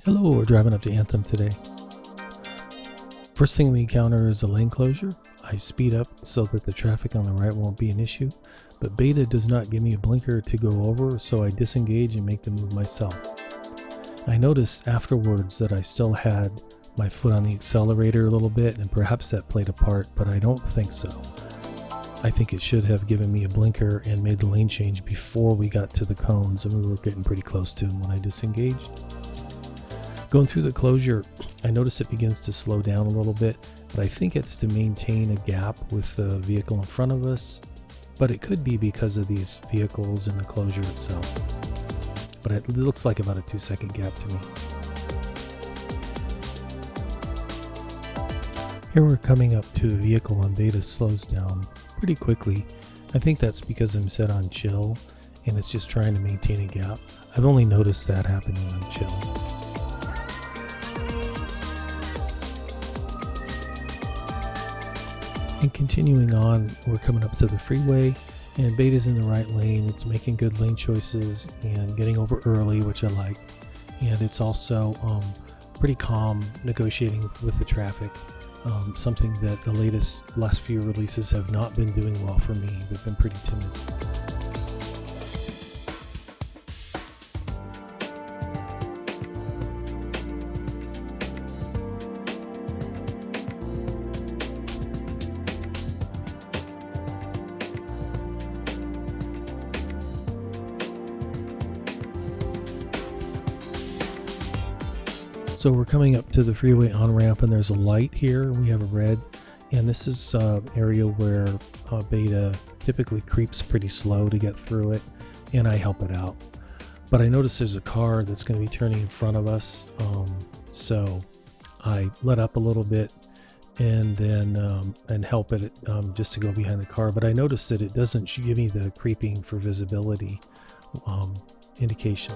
Hello, we're driving up to Anthem today. First thing we encounter is a lane closure. I speed up so that the traffic on the right won't be an issue, but Beta does not give me a blinker to go over, so I disengage and make the move myself. I noticed afterwards that I still had my foot on the accelerator a little bit, and perhaps that played a part, but I don't think so. I think it should have given me a blinker and made the lane change before we got to the cones, and we were getting pretty close to them when I disengaged. Going through the closure, I notice it begins to slow down a little bit, but I think it's to maintain a gap with the vehicle in front of us, but it could be because of these vehicles and the closure itself. But it looks like about a 2-second gap to me. Here we're coming up to a vehicle and Beta slows down pretty quickly. I think that's because I'm set on chill and it's just trying to maintain a gap. I've only noticed that happening on chill. And continuing on, we're coming up to the freeway and Beta's in the right lane. It's making good lane choices and getting over early, which I like. And it's also pretty calm negotiating with the traffic. Something that the last few releases have not been doing well for me. They've been pretty timid. So we're coming up to the freeway on-ramp and there's a light here. We have a red, and this is an area where Beta typically creeps pretty slow to get through it, and I help it out. But I notice there's a car that's going to be turning in front of us, so I let up a little bit and then and help it just to go behind the car. But I noticed that it doesn't give me the creeping for visibility indication.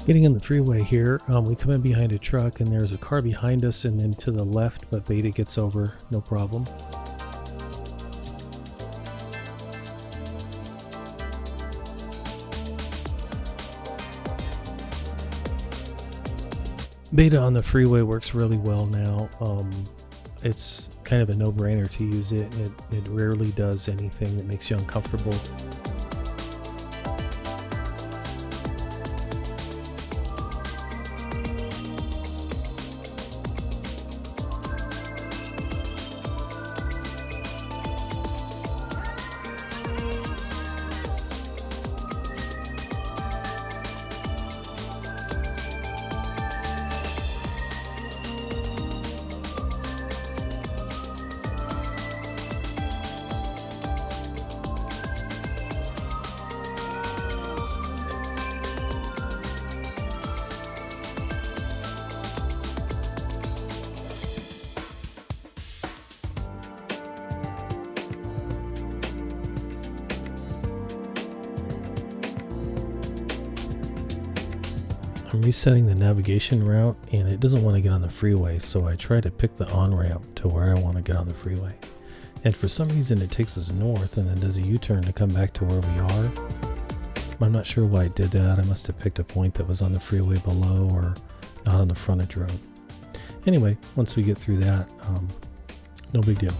Getting in the freeway here, we come in behind a truck and there's a car behind us and then to the left, but Beta gets over, no problem. Beta on the freeway works really well now. It's kind of a no-brainer to use it. It rarely does anything that makes you uncomfortable. I'm resetting the navigation route and it doesn't want to get on the freeway, so I try to pick the on-ramp to where I want to get on the freeway. And for some reason it takes us north and then does a U-turn to come back to where we are. I'm not sure why it did that. I must have picked a point that was on the freeway below or not on the frontage road. Anyway, once we get through that, no big deal.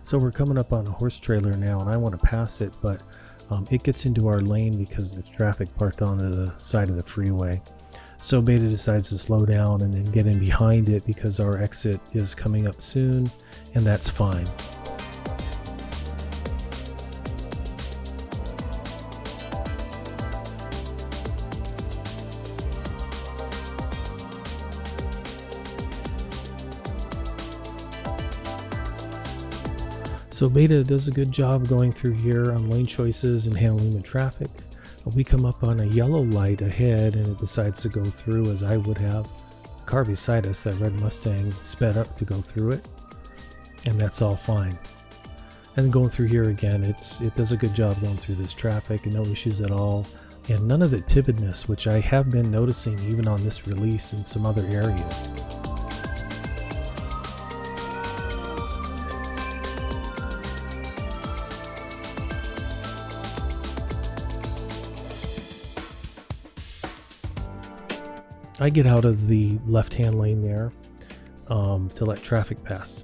So we're coming up on a horse trailer now and I want to pass it, but it gets into our lane because there's traffic parked onto the side of the freeway. So Beta decides to slow down and then get in behind it because our exit is coming up soon, and that's fine. So Beta does a good job going through here on lane choices and handling the traffic. We come up on a yellow light ahead and it decides to go through as I would have. The car beside us, that red Mustang, sped up to go through it, and that's all fine. And then going through here again, it does a good job going through this traffic and no issues at all. And none of the timidness, which I have been noticing even on this release in some other areas. I get out of the left-hand lane there to let traffic pass.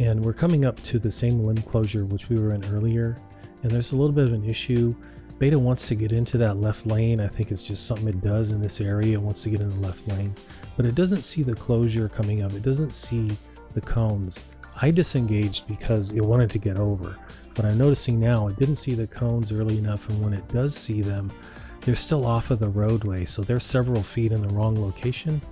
And we're coming up to the same limb closure which we were in earlier. And there's a little bit of an issue. Beta wants to get into that left lane. I think it's just something it does in this area. It wants to get in the left lane. But it doesn't see the closure coming up. It doesn't see the cones. I disengaged because it wanted to get over. But I'm noticing now it didn't see the cones early enough, and when it does see them, they're still off of the roadway, so they're several feet in the wrong location.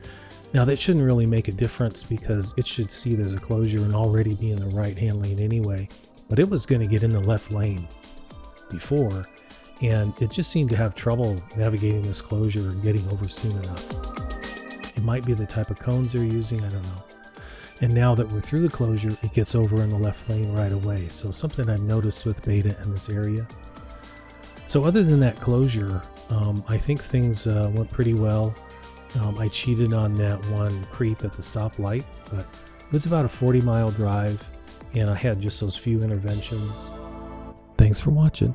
Now that shouldn't really make a difference because it should see there's a closure and already be in the right-hand lane anyway. But it was going to get in the left lane before, and it just seemed to have trouble navigating this closure and getting over soon enough. It might be the type of cones they're using, I don't know. And now that we're through the closure, it gets over in the left lane right away. So something I've noticed with Beta in this area. So other than that closure, I think things went pretty well. I cheated on that one creep at the stoplight, but it was about a 40-mile drive, and I had just those few interventions. Thanks for watching.